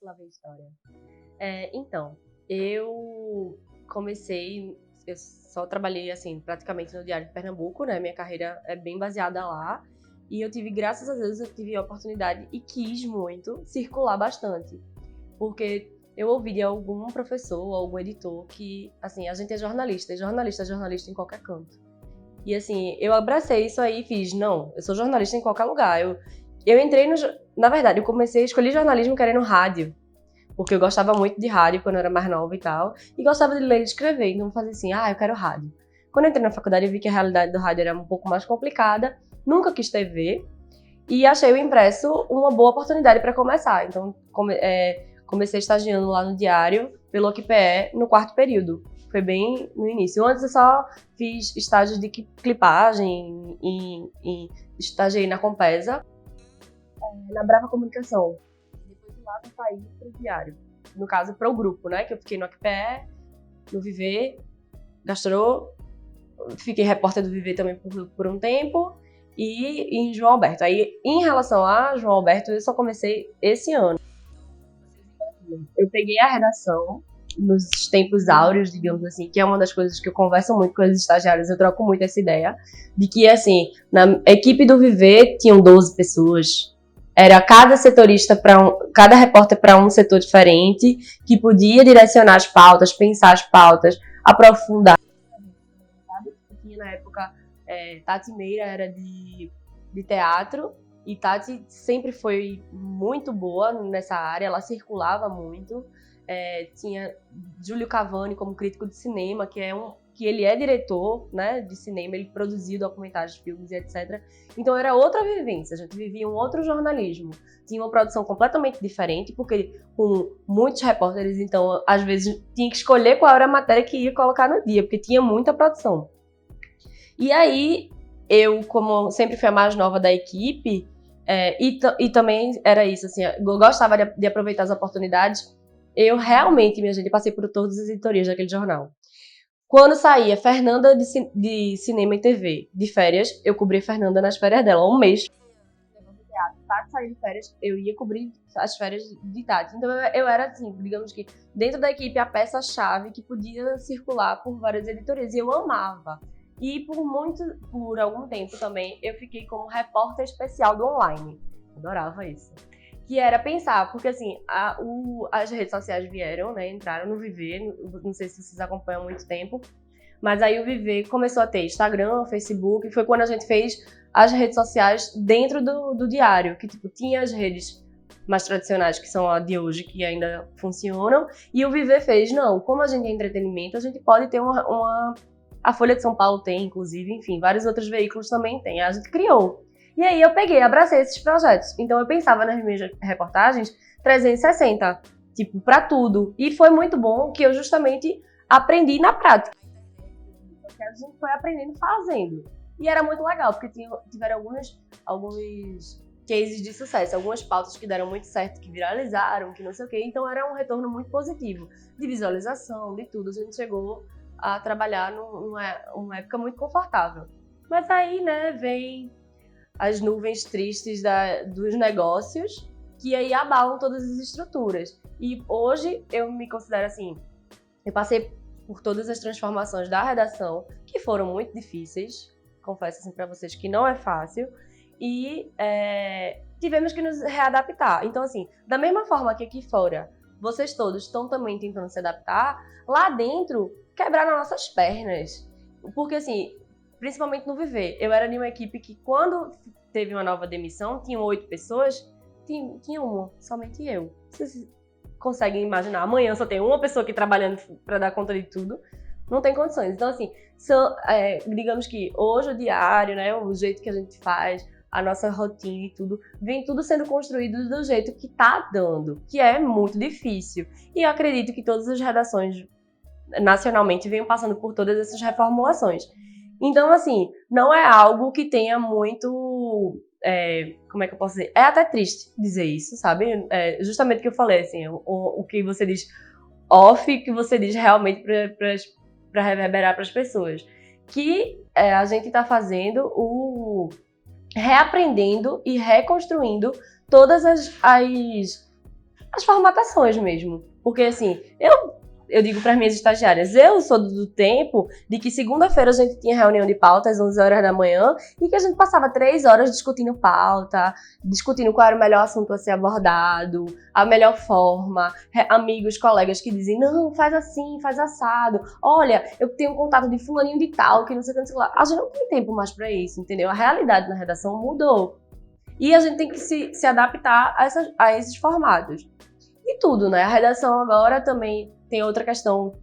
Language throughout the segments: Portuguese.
Lá vem história. Então, eu eu só trabalhei, assim, praticamente no Diário de Pernambuco, né? Minha carreira é bem baseada lá. E graças a Deus, eu tive a oportunidade e quis muito circular bastante. Porque eu ouvi de algum professor, algum editor, que, assim, a gente é jornalista, e jornalista é jornalista em qualquer canto. E, assim, eu abracei isso aí e fiz, não, eu sou jornalista em qualquer lugar. Eu entrei no... Na verdade, eu escolhi jornalismo querendo rádio. Porque eu gostava muito de rádio quando eu era mais nova e tal. E gostava de ler e escrever. Então eu fazia assim, eu quero rádio. Quando eu entrei na faculdade, eu vi que a realidade do rádio era um pouco mais complicada. Nunca quis TV. E achei o impresso uma boa oportunidade para começar. Então comecei estagiando lá no Diário, pelo OCPE, no 4º período. Foi bem no início. Antes eu só fiz estágios de clipagem e estagiei na Compesa, na Brava Comunicação. Depois de lá eu saí pro Diário. No caso, para o grupo, né? Que eu fiquei no OCPE, no Viver, Gastrô, fiquei repórter do Viver também por um tempo, e em João Alberto. Aí, em relação a João Alberto, eu só comecei esse ano. Eu peguei a redação nos tempos áureos, digamos assim, que é uma das coisas que eu converso muito com os estagiários, eu troco muito essa ideia, de que, assim, na equipe do Viver tinham 12 pessoas. Era cada setorista cada repórter para um setor diferente, que podia direcionar as pautas, pensar as pautas, aprofundar. Tinha na época, Tati Meira era de teatro, e Tati sempre foi muito boa nessa área, ela circulava muito. Tinha Júlio Cavani como crítico de cinema, que ele é diretor, né, de cinema, ele produziu documentários, filmes e etc. Então era outra vivência, a gente vivia um outro jornalismo. Tinha uma produção completamente diferente, porque com muitos repórteres, então às vezes tinha que escolher qual era a matéria que ia colocar no dia, porque tinha muita produção. E aí, eu, como sempre fui a mais nova da equipe, e também era isso, assim, eu gostava de aproveitar as oportunidades. Eu realmente, minha gente, passei por todas as editorias daquele jornal. Quando saía Fernanda de Cinema e TV de férias, eu cobria Fernanda nas férias dela, um mês. Tati saindo de férias, eu ia cobrir as férias de Tati. Então eu era, assim, digamos que dentro da equipe, a peça-chave que podia circular por várias editorias. E eu amava. E por algum tempo também, eu fiquei como repórter especial do online. Adorava isso. Que era pensar, porque assim, as redes sociais vieram, né, entraram no Viver, não sei se vocês acompanham há muito tempo, mas aí o Viver começou a ter Instagram, Facebook, e foi quando a gente fez as redes sociais dentro do Diário, que tipo, tinha as redes mais tradicionais, que são a de hoje, que ainda funcionam, e o Viver fez, não, como a gente é entretenimento, a gente pode ter a Folha de São Paulo tem, inclusive, enfim, vários outros veículos também tem, a gente criou. E aí eu abracei esses projetos. Então eu pensava nas minhas reportagens 360, tipo, pra tudo. E foi muito bom que eu justamente aprendi na prática. Porque a gente foi aprendendo fazendo. E era muito legal, porque tiveram alguns cases de sucesso, algumas pautas que deram muito certo, que viralizaram, que não sei o quê. Então era um retorno muito positivo, de visualização, de tudo. A gente chegou a trabalhar numa época muito confortável. Mas aí, né, vem as nuvens tristes dos negócios, que aí abalam todas as estruturas. E hoje eu me considero assim, eu passei por todas as transformações da redação, que foram muito difíceis, confesso assim para vocês que não é fácil, e tivemos que nos readaptar. Então assim, da mesma forma que aqui fora, vocês todos estão também tentando se adaptar, lá dentro, quebraram nossas pernas. Porque assim, principalmente no Viver. Eu era de uma equipe que, quando teve uma nova demissão, tinham 8 pessoas, tinha uma, somente eu. Vocês conseguem imaginar? Amanhã só tem uma pessoa aqui trabalhando para dar conta de tudo. Não tem condições. Então, assim, digamos que hoje o Diário, né, o jeito que a gente faz, a nossa rotina e tudo, vem tudo sendo construído do jeito que tá dando, que é muito difícil. E eu acredito que todas as redações nacionalmente venham passando por todas essas reformulações. Então, assim, não é algo que tenha muito... como é que eu posso dizer? É até triste dizer isso, sabe? Justamente o que eu falei, assim, o que você diz off, que você diz realmente para reverberar para as pessoas. Que a gente está fazendo reaprendendo e reconstruindo todas as as formatações mesmo. Porque, assim, eu digo para as minhas estagiárias, eu sou do tempo de que segunda-feira a gente tinha reunião de pauta às 11 horas da manhã e que a gente passava 3 horas discutindo pauta, discutindo qual era o melhor assunto a ser abordado, a melhor forma, amigos, colegas que dizem, não, faz assim, faz assado, olha, eu tenho um contato de fulaninho de tal, que não sei o que, não sei o que lá. A gente não tem tempo mais para isso, entendeu? A realidade na redação mudou. E a gente tem que se adaptar a esses formatos. E tudo, né? A redação agora também tem outra questão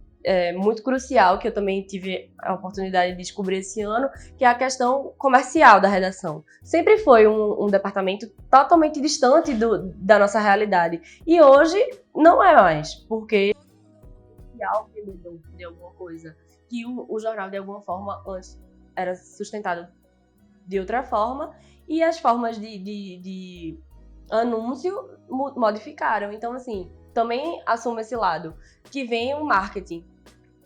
muito crucial que eu também tive a oportunidade de descobrir esse ano, que é a questão comercial da redação. Sempre foi um departamento totalmente distante da nossa realidade. E hoje não é mais, porque o vendedor de alguma coisa, que o jornal de alguma forma antes era sustentado de outra forma, e as formas de anúncio modificaram. Então, assim, também assumo esse lado, que vem o marketing.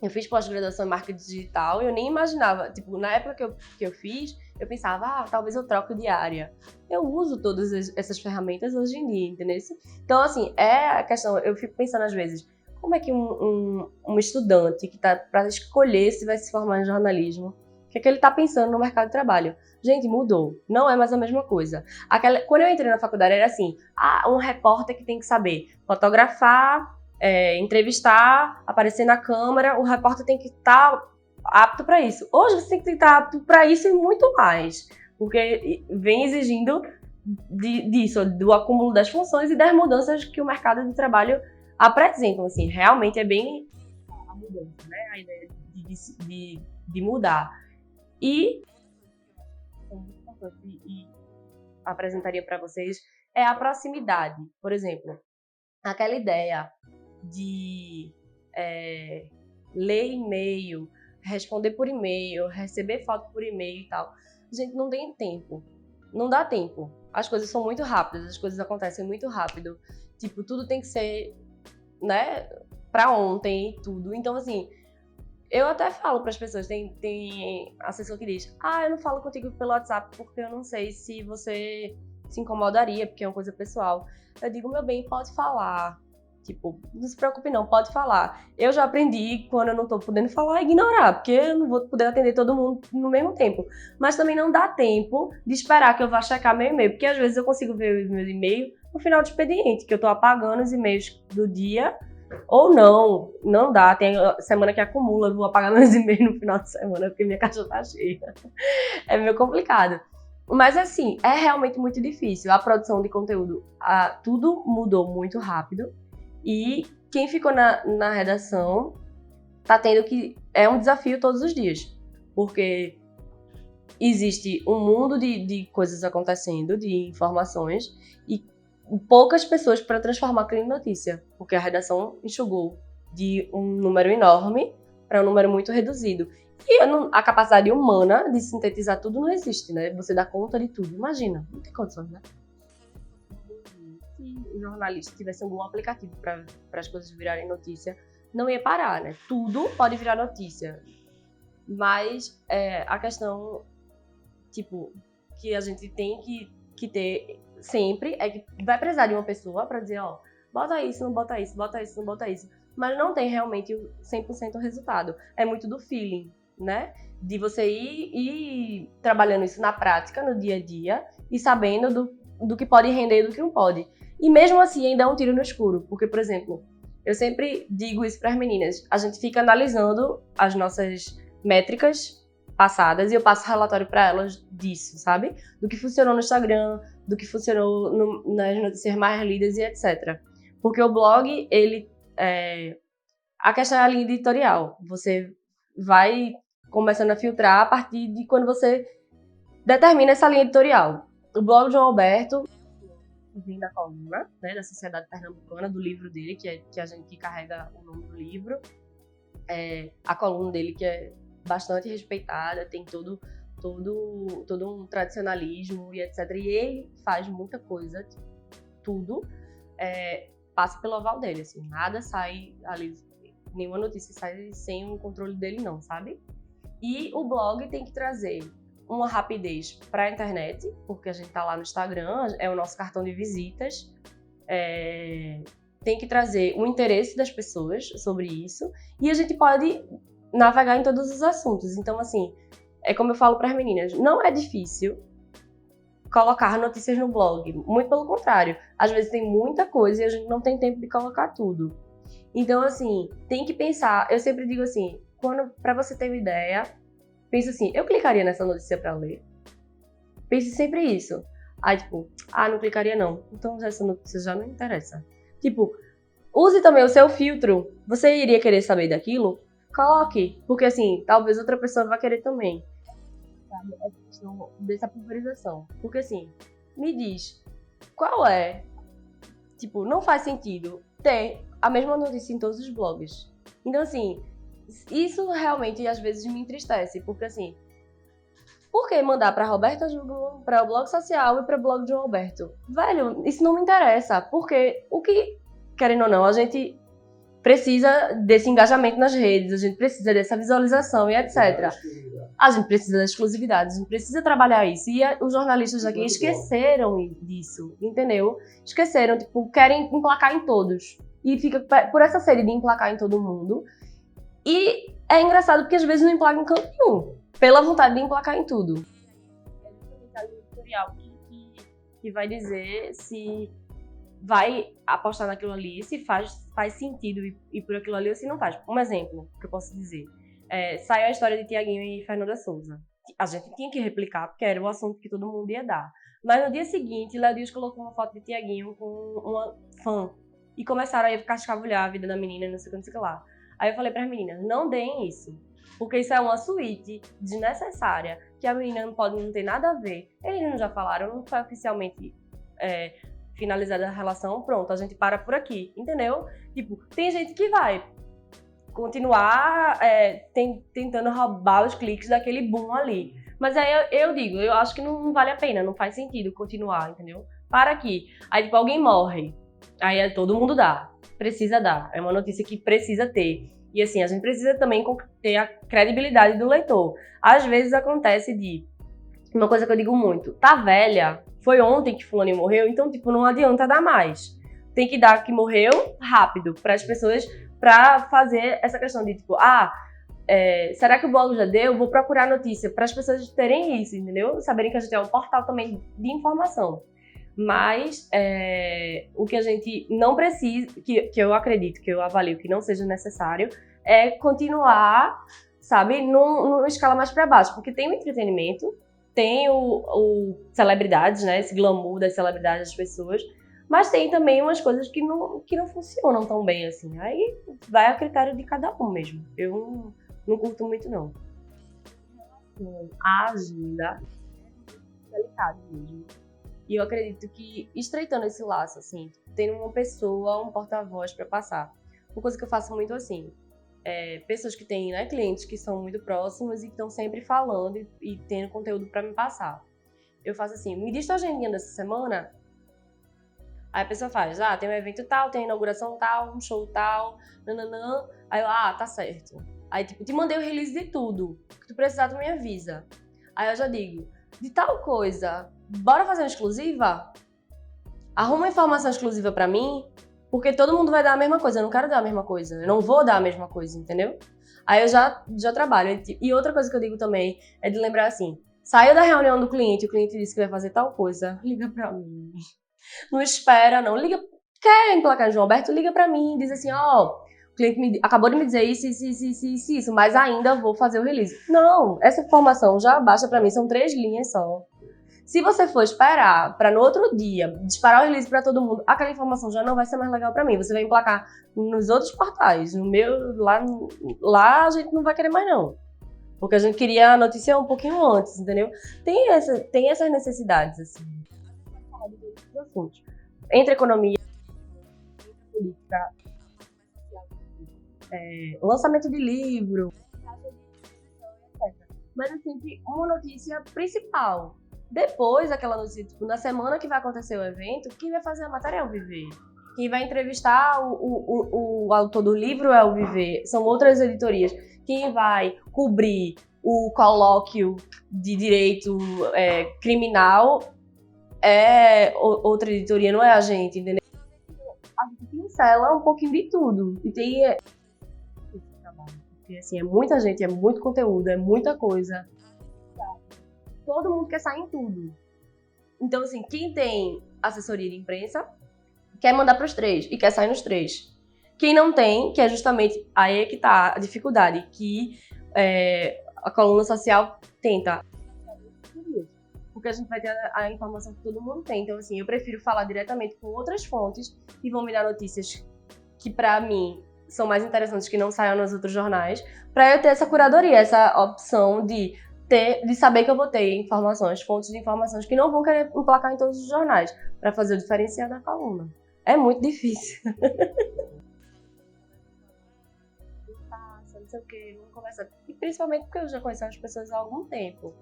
Eu fiz pós-graduação em marketing digital e eu nem imaginava, tipo, na época que eu fiz, eu pensava, talvez eu troque de área. Eu uso todas essas ferramentas hoje em dia, entendeu? Então, assim, é a questão, eu fico pensando às vezes, como é que um estudante que tá para escolher se vai se formar em jornalismo, o que é que ele tá pensando no mercado de trabalho? Gente, mudou. Não é mais a mesma coisa. Quando eu entrei na faculdade era assim, um repórter que tem que saber fotografar, entrevistar, aparecer na câmera, o repórter tem que estar apto para isso. Hoje você tem que estar apto para isso e muito mais, porque vem exigindo disso, do acúmulo das funções e das mudanças que o mercado de trabalho apresenta. Assim, realmente é bem a mudança, né? A ideia de mudar. E apresentaria para vocês é a proximidade. Por exemplo, aquela ideia de ler e-mail, responder por e-mail, receber foto por e-mail e tal. Gente, não tem tempo. Não dá tempo. As coisas são muito rápidas, as coisas acontecem muito rápido. Tipo, tudo tem que ser, né, pra ontem e tudo. Então, assim, eu até falo para as pessoas, tem assessor que diz, eu não falo contigo pelo WhatsApp porque eu não sei se você se incomodaria, porque é uma coisa pessoal. Eu digo, meu bem, pode falar. Tipo, não se preocupe não, pode falar. Eu já aprendi, quando eu não tô podendo falar, ignorar, porque eu não vou poder atender todo mundo no mesmo tempo. Mas também não dá tempo de esperar que eu vá checar meu e-mail, porque às vezes eu consigo ver os meus e-mails no final do expediente, que eu tô apagando os e-mails do dia, ou não dá. Tem semana que acumula, eu vou apagar meus e-mails no final de semana, porque minha caixa tá cheia. É meio complicado. Mas assim, é realmente muito difícil. A produção de conteúdo, tudo mudou muito rápido. E quem ficou na redação tá tendo que... É um desafio todos os dias. Porque existe um mundo de coisas acontecendo, de informações, e poucas pessoas para transformar aquilo em notícia. Porque a redação enxugou de um número enorme para um número muito reduzido. E a capacidade humana de sintetizar tudo não existe, né? Você dá conta de tudo. Imagina, não tem condições, né? Se o jornalista tivesse algum aplicativo para as coisas virarem notícia, não ia parar, né? Tudo pode virar notícia. Mas a questão, tipo, que a gente tem que ter sempre é que vai precisar de uma pessoa para dizer, bota isso, não bota isso, bota isso, não bota isso. Mas não tem realmente 100% o resultado. É muito do feeling, né? De você ir trabalhando isso na prática, no dia a dia, e sabendo do que pode render e do que não pode. E mesmo assim, ainda é um tiro no escuro. Porque, por exemplo, eu sempre digo isso para as meninas. A gente fica analisando as nossas métricas passadas e eu passo relatório para elas disso, sabe? Do que funcionou no Instagram, do que funcionou nas notícias mais lidas e etc. Porque o blog, a questão é a linha editorial. Você vai começando a filtrar a partir de quando você determina essa linha editorial. O blog do João Alberto vem da coluna, né, da Sociedade Pernambucana, do livro dele, que a gente carrega o nome do livro. A coluna dele, que é bastante respeitada, tem todo um tradicionalismo e etc. E ele faz muita coisa, tudo passa pelo aval dele, assim, nada sai ali, nenhuma notícia sai sem o controle dele não, sabe? E o blog tem que trazer uma rapidez para a internet, porque a gente tá lá no Instagram, é o nosso cartão de visitas, tem que trazer o interesse das pessoas sobre isso, e a gente pode navegar em todos os assuntos. Então, assim, é como eu falo para as meninas, não é difícil colocar notícias no blog, muito pelo contrário. Às vezes tem muita coisa e a gente não tem tempo de colocar tudo. Então, assim, tem que pensar, eu sempre digo assim, para você ter uma ideia, pensa assim, eu clicaria nessa notícia para ler? Pense sempre isso. Aí, tipo, não clicaria não. Então essa notícia já não interessa. Tipo, use também o seu filtro. Você iria querer saber daquilo? Coloque. Porque assim, talvez outra pessoa vá querer também. Sabe? Essa questão dessa pulverização. Porque assim, me diz, qual é? Tipo, não faz sentido ter a mesma notícia em todos os blogs. Então assim, isso realmente às vezes me entristece. Porque assim, por que mandar pra Roberta Júlio, para o blog social e para o blog de João Alberto? Velho, isso não me interessa. Porque o que, querendo ou não, a gente precisa desse engajamento nas redes, a gente precisa dessa visualização e etc. A gente precisa da exclusividade, a gente precisa trabalhar isso. E os jornalistas aqui esqueceram disso, entendeu? Esqueceram, tipo, querem emplacar em todos. E fica por essa série de emplacar em todo mundo. E é engraçado porque às vezes não emplaca em canto nenhum. Pela vontade de emplacar em tudo. É justamente o tutorial que vai dizer se vai apostar naquilo ali, se faz sentido ir por aquilo ali ou se não faz. Um exemplo que eu posso dizer. Saiu a história de Tiaguinho e Fernanda Souza. A gente tinha que replicar, porque era o assunto que todo mundo ia dar. Mas no dia seguinte, Léo Dias colocou uma foto de Tiaguinho com uma fã. E começaram a cascavulhar a vida da menina, não sei o que, não sei o que lá. Aí eu falei para as meninas, não deem isso. Porque isso é uma suíte desnecessária, que a menina não pode não ter nada a ver. Eles não já falaram, não foi oficialmente finalizada a relação, pronto, a gente para por aqui, entendeu? Tipo, tem gente que vai continuar tentando roubar os cliques daquele boom ali. Mas aí eu digo, eu acho que não vale a pena, não faz sentido continuar, entendeu? Para aqui. Aí, tipo, alguém morre. Aí todo mundo dá. Precisa dar. É uma notícia que precisa ter. E assim, a gente precisa também ter a credibilidade do leitor. Às vezes acontece uma coisa que eu digo muito, tá velha, foi ontem que fulano morreu, então, tipo, não adianta dar mais. Tem que dar que morreu rápido para as pessoas, para fazer essa questão de, tipo, será que o blog já deu? Vou procurar notícia, para as pessoas terem isso, entendeu? Saberem que a gente é um portal também de informação. Mas o que a gente não precisa, que eu acredito, que eu avalio que não seja necessário, é continuar, sabe, numa escala mais para baixo, porque tem o entretenimento, tem o celebridades, né, esse glamour das celebridades das pessoas, mas tem também umas coisas que não funcionam tão bem assim. Aí vai a critério de cada um mesmo. Eu não curto muito, não. A agenda é delicada mesmo. E eu acredito que estreitando esse laço, assim, tendo uma pessoa, um porta-voz para passar. Uma coisa que eu faço muito assim, pessoas que têm, né, clientes que são muito próximos e que estão sempre falando e tendo conteúdo para me passar. Eu faço assim, me diz tua agendinha dessa semana. Aí a pessoa faz, tem um evento tal, tem inauguração tal, um show tal, nananã. Aí eu, tá certo. Aí, tipo, te mandei o release de tudo. Que tu precisar, tu me avisa. Aí eu já digo, de tal coisa, bora fazer uma exclusiva? Arruma uma informação exclusiva pra mim, porque todo mundo vai dar a mesma coisa. Eu não quero dar a mesma coisa. Eu não vou dar a mesma coisa, entendeu? Aí eu já trabalho. E outra coisa que eu digo também é de lembrar assim, saiu da reunião do cliente, o cliente disse que vai fazer tal coisa, liga pra mim. Não espera, não. Liga. Quer emplacar em João Alberto? Liga pra mim. Diz assim, o cliente acabou de me dizer isso, mas ainda vou fazer o release. Não, essa informação já basta pra mim, são 3 linhas só. Se você for esperar pra no outro dia disparar o release pra todo mundo, aquela informação já não vai ser mais legal pra mim. Você vai emplacar nos outros portais. No meu, lá a gente não vai querer mais, não. Porque a gente queria a notícia um pouquinho antes, entendeu? Tem essas necessidades, assim. Assuntos. Entre economia, política, lançamento de livro, mas é sempre uma notícia principal. Depois daquela notícia, tipo, na semana que vai acontecer o evento, quem vai fazer a matéria é o Viver. Quem vai entrevistar o autor do livro é o Viver. São outras editorias. Quem vai cobrir o colóquio de direito criminal outra editoria, não é a gente, entendeu? a gente pincela um pouquinho de tudo. E tem esse trabalho. Porque, assim, é muita gente, é muito conteúdo, é muita coisa. Todo mundo quer sair em tudo. Então, assim, quem tem assessoria de imprensa quer mandar para os 3 e quer sair nos 3. Quem não tem, que é justamente aí é que tá a dificuldade, que a coluna social tenta. Porque a gente vai ter a informação que todo mundo tem. Então, assim, eu prefiro falar diretamente com outras fontes que vão me dar notícias que, para mim, são mais interessantes que não saiam nos outros jornais, para eu ter essa curadoria, essa opção de saber que eu vou ter informações, fontes de informações que não vão querer emplacar em todos os jornais, para fazer o diferencial da coluna. É muito difícil. Não sei o que, vamos conversar. E principalmente porque eu já conheço as pessoas há algum tempo.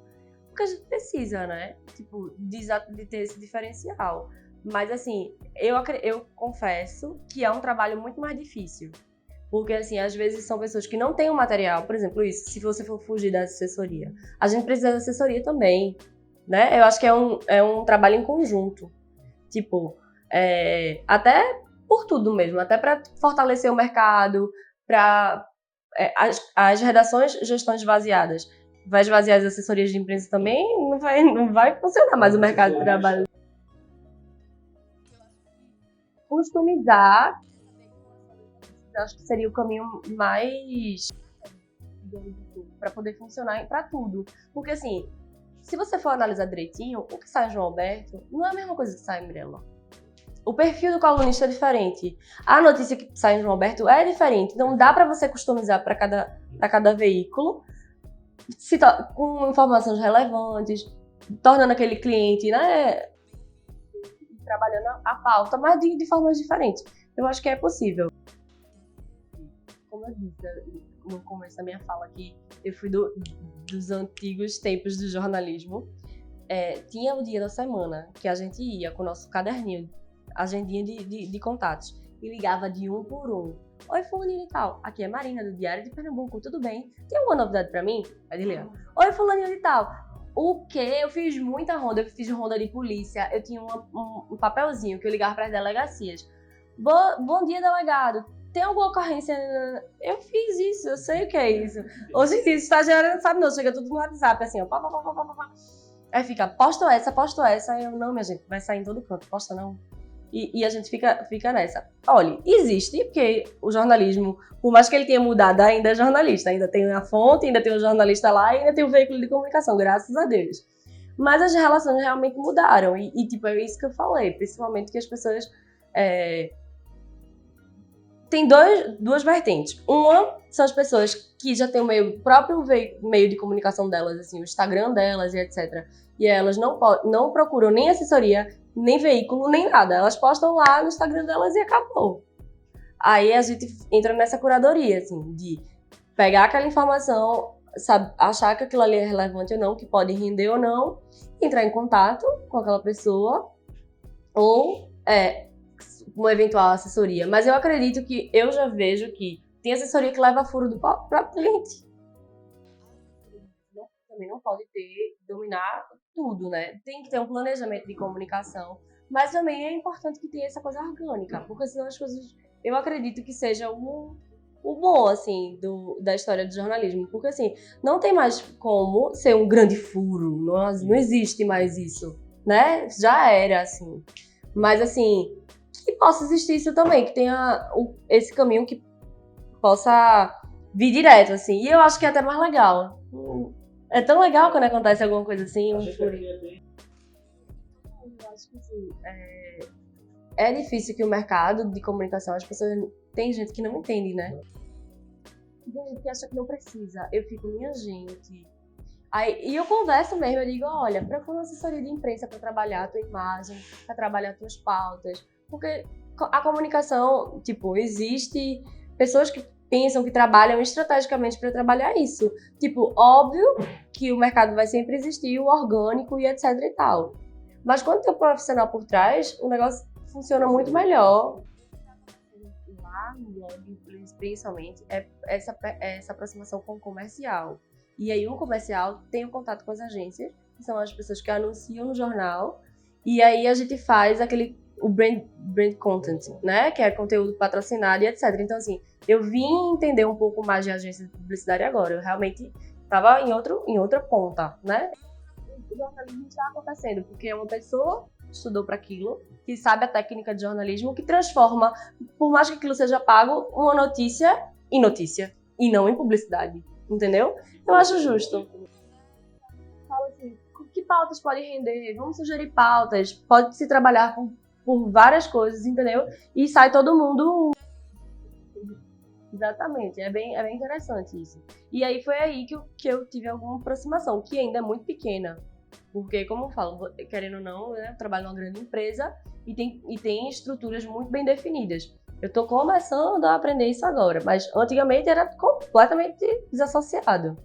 Porque a gente precisa, né? Tipo, de ter esse diferencial. Mas, assim, eu confesso que é um trabalho muito mais difícil. Porque, assim, às vezes são pessoas que não têm o material. Por exemplo, isso, se você for fugir da assessoria. A gente precisa da assessoria também, né? Eu acho que é um trabalho em conjunto. Tipo, até por tudo mesmo. Até para fortalecer o mercado, para as redações já estão esvaziadas. Vai esvaziar as assessorias de imprensa também, não vai funcionar mais o mercado de trabalho. Customizar, acho que seria o caminho mais para poder funcionar para tudo. Porque, assim, se você for analisar direitinho, o que sai em João Alberto não é a mesma coisa que sai em Mirella. O perfil do colunista é diferente. A notícia que sai em João Alberto é diferente. Então dá para você customizar para cada veículo, com informações relevantes, tornando aquele cliente, né, trabalhando a pauta, mas de formas diferentes. Eu acho que é possível. Como eu disse no começo da minha fala aqui, eu fui dos antigos tempos do jornalismo. Tinha o dia da semana que a gente ia com o nosso caderninho, agendinha de contatos, e ligava de um por um. Oi, fulaninho e tal, aqui é Marina, do Diário de Pernambuco, tudo bem? Tem alguma novidade pra mim? Aí ele liga. Oi, fulaninho e tal. O quê? Eu fiz muita ronda, eu fiz ronda de polícia, eu tinha um papelzinho que eu ligava pras delegacias. Bom dia, delegado. Tem alguma ocorrência? Eu fiz isso, eu sei o que é isso. Hoje em dia, estagiário não sabe não, chega tudo no WhatsApp, assim, ó. Pá, pá, pá, pá, pá. Aí fica, posto essa. Aí eu, não, minha gente, vai sair em todo canto, posta não. E a gente fica nessa. Olha, existe, porque o jornalismo, por mais que ele tenha mudado, ainda é jornalista. Ainda tem a fonte, ainda tem o jornalista lá, e ainda tem o veículo de comunicação, graças a Deus. Mas as relações realmente mudaram. E tipo, é isso que eu falei. Principalmente que as pessoas... Tem duas vertentes. Uma são as pessoas que já têm o próprio meio de comunicação delas, assim, o Instagram delas e etc. E elas não procuram nem assessoria, nem veículo, nem nada. Elas postam lá no Instagram delas e acabou. Aí a gente entra nessa curadoria, assim, de pegar aquela informação, achar que aquilo ali é relevante ou não, que pode render ou não, entrar em contato com aquela pessoa ou uma eventual assessoria. Mas eu acredito que eu já vejo que tem assessoria que leva furo do próprio cliente. Também não pode dominar tudo, né? Tem que ter um planejamento de comunicação, mas também é importante que tenha essa coisa orgânica, porque senão as coisas, eu acredito que seja o bom, assim, da história do jornalismo, porque, assim, não tem mais como ser um grande furo, não existe mais isso, né? Já era, assim. Mas, assim, que possa existir isso também, que tenha esse caminho que possa vir direto, assim. E eu acho que é até mais legal. É tão legal quando acontece alguma coisa assim. Eu acho que assim, é difícil que o mercado de comunicação, as pessoas... Tem gente que não entende, né? Tem gente que acha que não precisa. Eu fico, minha gente... E eu converso mesmo, eu digo, olha, procura uma assessoria de imprensa para trabalhar a tua imagem, para trabalhar as tuas pautas. Porque a comunicação, tipo, existe pessoas que pensam, que trabalham estrategicamente para trabalhar isso. Tipo, óbvio que o mercado vai sempre existir, o orgânico e etc e tal. Mas quando tem um profissional por trás, o negócio funciona muito melhor. Lá no blog, principalmente, essa aproximação com o comercial. E aí o comercial tem um contato com as agências, que são as pessoas que anunciam no jornal, e aí a gente faz o brand content, né? Que é conteúdo patrocinado e etc. Então, assim, eu vim entender um pouco mais de agência de publicidade agora. Eu realmente estava em outra ponta, né? O jornalismo está acontecendo porque uma pessoa estudou para aquilo, que sabe a técnica de jornalismo, que transforma, por mais que aquilo seja pago, uma notícia em notícia e não em publicidade, entendeu? Eu acho justo. Fala assim, que pautas podem render? Vamos sugerir pautas. Pode se trabalhar por várias coisas, entendeu? E sai todo mundo. Exatamente, é bem interessante isso. E aí foi aí que eu tive alguma aproximação, que ainda é muito pequena. Porque, como eu falo, querendo ou não, né, eu trabalho numa grande empresa e tem estruturas muito bem definidas. Eu tô começando a aprender isso agora, mas antigamente era completamente desassociado.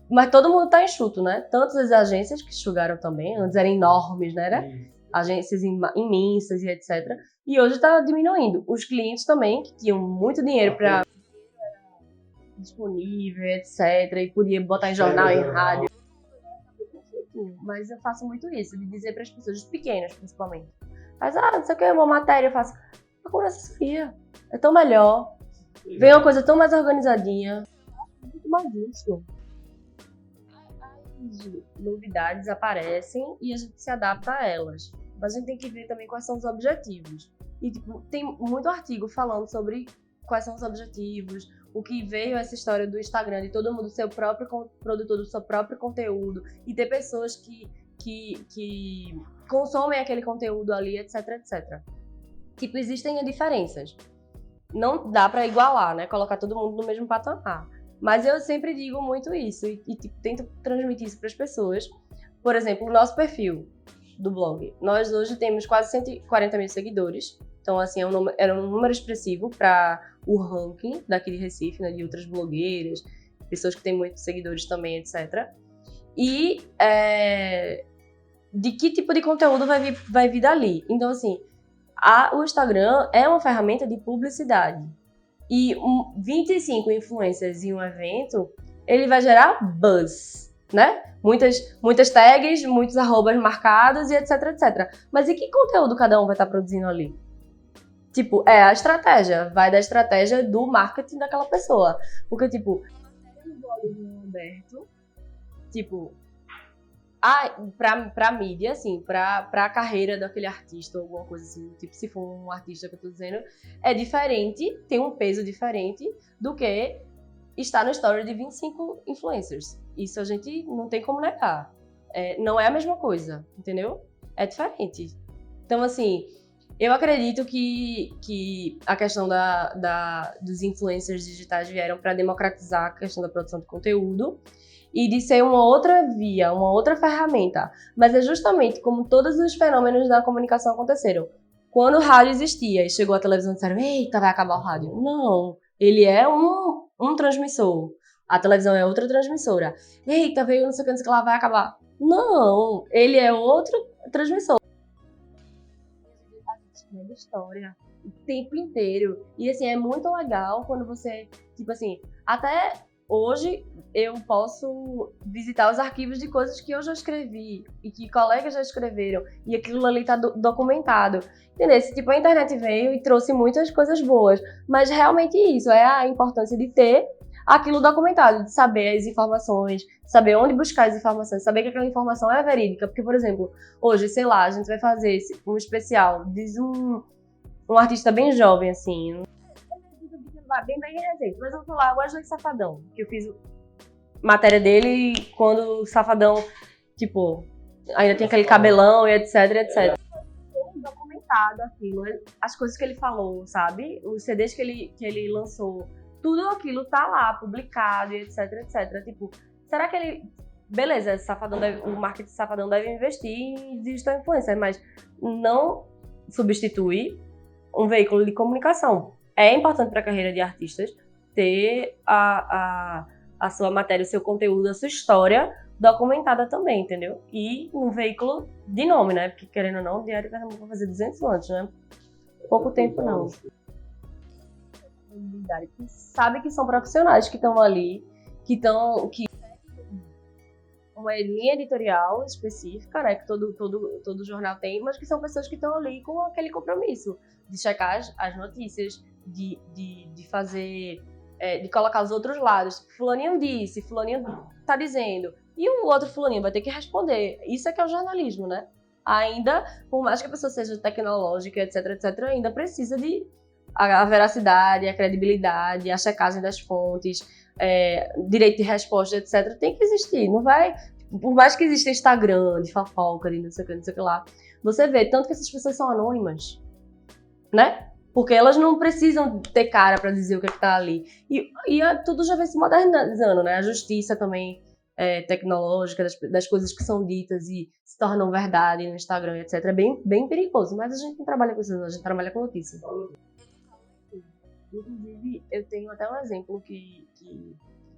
Mas todo mundo tá enxuto, né? Tantas as agências que enxugaram também, antes eram enormes, né? Agências imensas e etc. E hoje tá diminuindo. Os clientes também, que tinham muito dinheiro para disponível, etc. E podia botar em jornal, em rádio. Mas eu faço muito isso, de dizer para as pessoas, os pequenos principalmente. Mas, não sei o que, uma matéria, eu faço. Procura assessoria. É tão melhor. Vem uma coisa tão mais organizadinha. Muito mais justo. As novidades aparecem e a gente se adapta a elas. Mas a gente tem que ver também quais são os objetivos. E tipo, tem muito artigo falando sobre quais são os objetivos, o que veio essa história do Instagram, de todo mundo ser o próprio produtor do seu próprio conteúdo e ter pessoas que consomem aquele conteúdo ali, etc, etc. Tipo, existem diferenças. Não dá pra igualar, né? Colocar todo mundo no mesmo patamar. Mas eu sempre digo muito isso e tipo, tento transmitir isso para as pessoas. Por exemplo, o nosso perfil do blog. Nós hoje temos quase 140 mil seguidores. Então, assim, era um número expressivo para o ranking daqui de Recife, né, de outras blogueiras, pessoas que têm muitos seguidores também, etc. E de que tipo de conteúdo vai vir dali. Então, assim, o Instagram é uma ferramenta de publicidade. E 25 influencers em um evento, ele vai gerar buzz, né? Muitas tags, muitos arrobas marcados e etc, etc. Mas e que conteúdo cada um vai estar produzindo ali? Tipo, a estratégia. Vai da estratégia do marketing daquela pessoa. Porque, tipo, no blog do Roberto, tipo, pra mídia, assim, pra carreira daquele artista ou alguma coisa assim, tipo, se for um artista que eu tô dizendo, é diferente, tem um peso diferente do que estar no story de 25 influencers. Isso a gente não tem como negar. Não é a mesma coisa, entendeu? É diferente. Então, assim, eu acredito que a questão dos influencers digitais vieram para democratizar a questão da produção de conteúdo e de ser uma outra via, uma outra ferramenta. Mas é justamente como todos os fenômenos da comunicação aconteceram. Quando o rádio existia e chegou a televisão e disseram, eita, vai acabar o rádio. Não, ele é um transmissor. A televisão é outra transmissora. Eita, veio não sei o que lá, vai acabar. Não, ele é outro transmissor. A história o tempo inteiro. E assim, é muito legal quando você, tipo assim, até hoje eu posso visitar os arquivos de coisas que eu já escrevi e que colegas já escreveram e aquilo ali tá documentado. Entendeu? Tipo, a internet veio e trouxe muitas coisas boas, mas realmente isso é a importância de ter aquilo documentado, de saber as informações, saber onde buscar as informações, saber que aquela informação é verídica. Porque, por exemplo, hoje, sei lá, a gente vai fazer um especial, diz um artista bem jovem, assim, bem recente, mas eu vou falar, o Wesley Safadão, que eu fiz matéria dele quando o Safadão, tipo, ainda tem aquele cabelão e etc, etc. Documentado aquilo, as coisas que ele falou, sabe? Os CDs que ele lançou, tudo aquilo tá lá, publicado e etc, etc. Tipo, será que ele... Beleza, o marketing Safadão deve investir em digital influencer, mas não substitui um veículo de comunicação. É importante para a carreira de artistas ter a sua matéria, o seu conteúdo, a sua história documentada também, entendeu? E um veículo de nome, né? Porque, querendo ou não, o Diário de Pernambuco vai fazer 200 anos, né? Pouco tempo, não. Que sabe que são profissionais que estão ali, que uma linha editorial específica, né, que todo jornal tem, mas que são pessoas que estão ali com aquele compromisso de checar as notícias, de fazer, de colocar os outros lados. Fulaninho disse, fulaninho tá dizendo, e o outro fulaninho vai ter que responder. Isso é que é o jornalismo, né? Ainda, por mais que a pessoa seja tecnológica, etc, ainda precisa de a veracidade, a credibilidade, a checagem das fontes, direito de resposta, etc. Tem que existir. Não vai... Por mais que exista Instagram, de fofoca, de não sei o que lá, você vê tanto que essas pessoas são anônimas, né? Porque elas não precisam ter cara para dizer o que tá ali. E tudo já vem se modernizando, né? A justiça também tecnológica, das coisas que são ditas e se tornam verdade no Instagram, etc. É bem perigoso, mas a gente não trabalha com isso, não. A gente trabalha com notícia. Inclusive, eu tenho até um exemplo que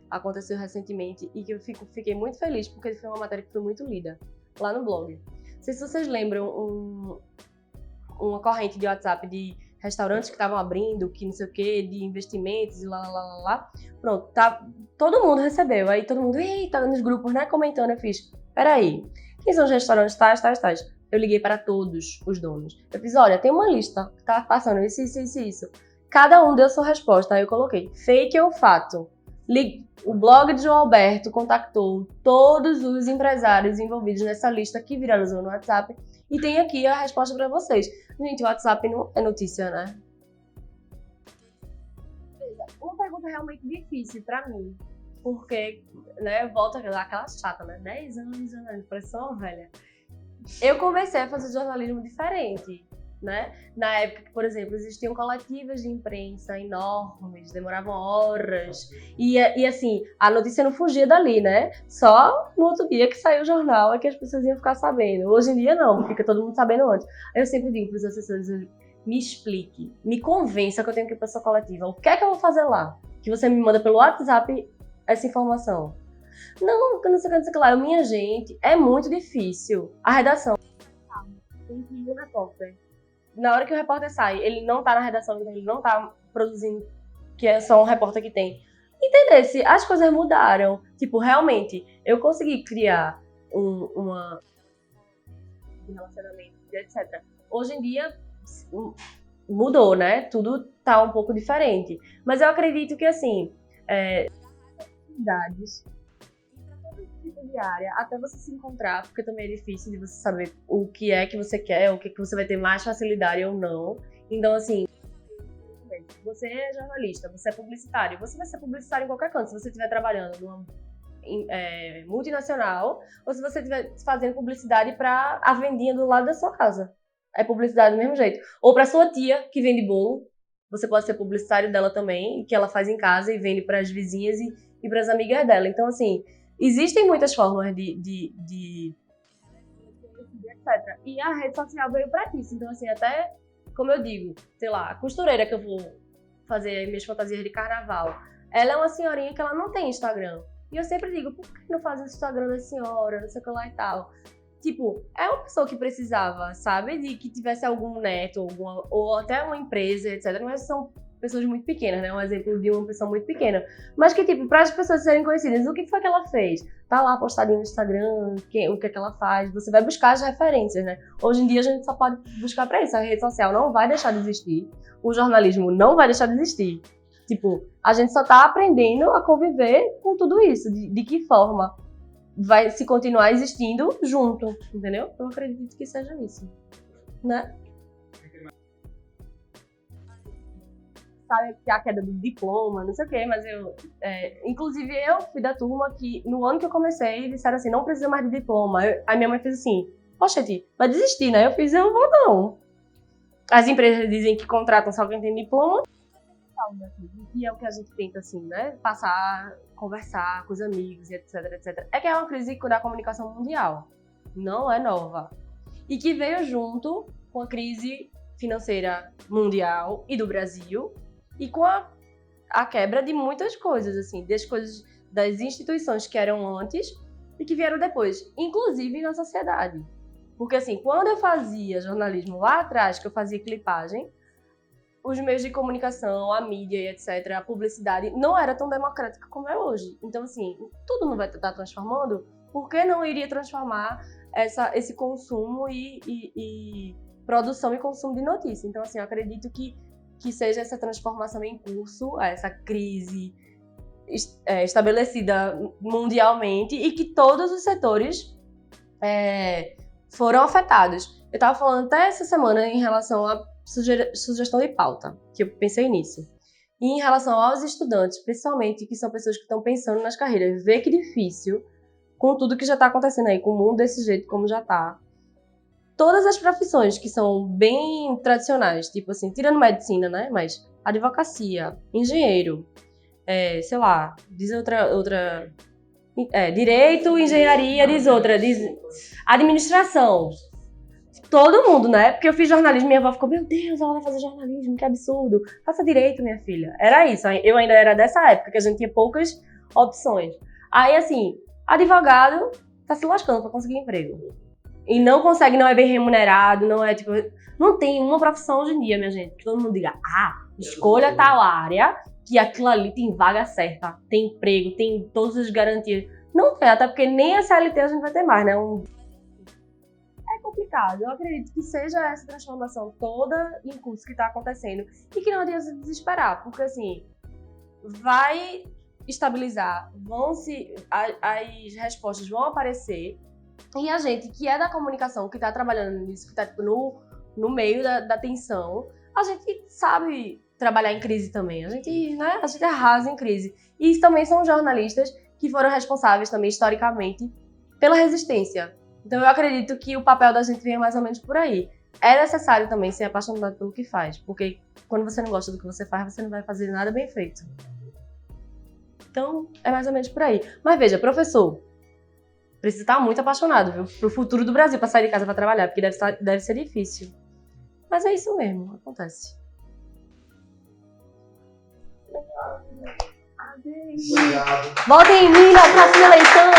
aconteceu recentemente e que eu fiquei muito feliz porque foi uma matéria que foi muito lida lá no blog. Não sei se vocês lembram uma corrente de WhatsApp de restaurantes que estavam abrindo, que não sei o que, de investimentos e lá. Pronto, todo mundo recebeu. Aí todo mundo, eita, nos grupos, né, comentando. Eu fiz, peraí, quem são os restaurantes tais? Eu liguei para todos os donos. Eu fiz, olha, tem uma lista que tá passando isso. Cada um deu sua resposta. Aí eu coloquei, fake ou fato? O blog de João Alberto contactou todos os empresários envolvidos nessa lista que viralizou no WhatsApp e tem aqui a resposta para vocês. Gente, o WhatsApp não é notícia, né? Uma pergunta realmente difícil para mim, porque, né, volta aquela chata, né? 10 anos, parece só uma velha. Eu comecei a fazer jornalismo diferente. Né? Na época que, por exemplo, existiam coletivas de imprensa enormes, demoravam horas, e assim, a notícia não fugia dali, né? Só no outro dia que saiu o jornal é que as pessoas iam ficar sabendo. Hoje em dia não, fica todo mundo sabendo antes. Eu sempre digo para os assessores, me explique, me convença que eu tenho que ir para essa coletiva. O que é que eu vou fazer lá? Que você me manda pelo WhatsApp essa informação. Não sei o que lá. Minha gente, é muito difícil. A redação tem que ir na porta. Na hora que o repórter sai, ele não tá na redação, ele não tá produzindo, que é só um repórter que tem. Entender se as coisas mudaram. Tipo, realmente, eu consegui criar uma relacionamento, etc. Hoje em dia, mudou, né? Tudo tá um pouco diferente. Mas eu acredito que, assim, atividades diária, até você se encontrar, porque também é difícil de você saber o que é que você quer, o que você vai ter mais facilidade ou não. Então, assim, você é jornalista, você é publicitário, você vai ser publicitário em qualquer canto, se você estiver trabalhando numa multinacional, ou se você estiver fazendo publicidade para a vendinha do lado da sua casa. É publicidade do mesmo jeito. Ou para sua tia, que vende bolo, você pode ser publicitário dela também, que ela faz em casa e vende para as vizinhas e para as amigas dela. Então, assim, existem muitas formas de etc. E a rede social veio pra isso. Então, assim, até, como eu digo, sei lá, a costureira que eu vou fazer minhas fantasias de carnaval, ela é uma senhorinha que ela não tem Instagram. E eu sempre digo, por que não faz o Instagram da senhora, não sei o que lá e tal. Tipo, é uma pessoa que precisava, sabe, de que tivesse algum neto, ou até uma empresa, etc. Mas são pessoas muito pequenas, né? Um exemplo de uma pessoa muito pequena. Mas que, tipo, para as pessoas serem conhecidas, o que foi que ela fez? Tá lá postadinho no Instagram, o que é que ela faz. Você vai buscar as referências, né? Hoje em dia a gente só pode buscar para isso. A rede social não vai deixar de existir. O jornalismo não vai deixar de existir. Tipo, a gente só tá aprendendo a conviver com tudo isso. De que forma vai se continuar existindo junto, entendeu? Eu acredito que seja isso, né? Sabe, que a queda do diploma, não sei o quê, mas inclusive eu fui da turma que, no ano que eu comecei, disseram assim, não precisa mais de diploma. A minha mãe fez assim, poxa, Ti, vai desistir, né? Eu fiz, eu não vou não. As empresas dizem que contratam só quem tem diploma, e é o que a gente tenta, assim, né? Passar, conversar com os amigos, etc. É que é uma crise da comunicação mundial, não é nova. E que veio junto com a crise financeira mundial e do Brasil, e com a quebra de muitas coisas, assim, das instituições que eram antes e que vieram depois, inclusive na sociedade. Porque, assim, quando eu fazia jornalismo lá atrás, que eu fazia clipagem, os meios de comunicação, a mídia e etc., a publicidade, não era tão democrática como é hoje. Então, assim, tudo não vai estar transformando por que não iria transformar esse consumo e produção e consumo de notícia? Então, assim, eu acredito que seja essa transformação em curso, essa crise estabelecida mundialmente e que todos os setores foram afetados. Eu estava falando até essa semana em relação à sugestão de pauta, que eu pensei nisso. E em relação aos estudantes, principalmente, que são pessoas que estão pensando nas carreiras, vê que difícil, com tudo que já está acontecendo aí, com o mundo desse jeito como já está. Todas as profissões que são bem tradicionais, tipo assim, tirando medicina, né? Mas advocacia, engenheiro, sei lá, diz outra direito, engenharia, diz outra, administração. Todo mundo, né? Porque eu fiz jornalismo, minha avó ficou, meu Deus, ela vai fazer jornalismo, que absurdo. Faça direito, minha filha. Era isso, eu ainda era dessa época, que a gente tinha poucas opções. Aí, assim, advogado tá se lascando pra conseguir emprego. E não consegue, não é bem remunerado, não é tipo... Não tem uma profissão hoje em dia, minha gente, que todo mundo diga, escolha tal área, que aquilo ali tem vaga certa, tem emprego, tem todas as garantias. Não tem, até porque nem a CLT a gente vai ter mais, né? É complicado. Eu acredito que seja essa transformação toda em curso que está acontecendo e que não adianta se desesperar, porque assim, vai estabilizar, as respostas vão aparecer e a gente que é da comunicação, que está trabalhando nisso, que está tipo, no meio da tensão, a gente sabe trabalhar em crise também, a gente arrasa em crise. E isso também são jornalistas que foram responsáveis também, historicamente, pela resistência. Então eu acredito que o papel da gente vem mais ou menos por aí. É necessário também ser apaixonado pelo que faz, porque quando você não gosta do que você faz, você não vai fazer nada bem feito. Então, é mais ou menos por aí. Mas veja, professor, precisa estar muito apaixonado, viu? Pro futuro do Brasil, para sair de casa para trabalhar, porque deve ser difícil. Mas é isso mesmo, acontece. Obrigado. Votem em mim na próxima eleição!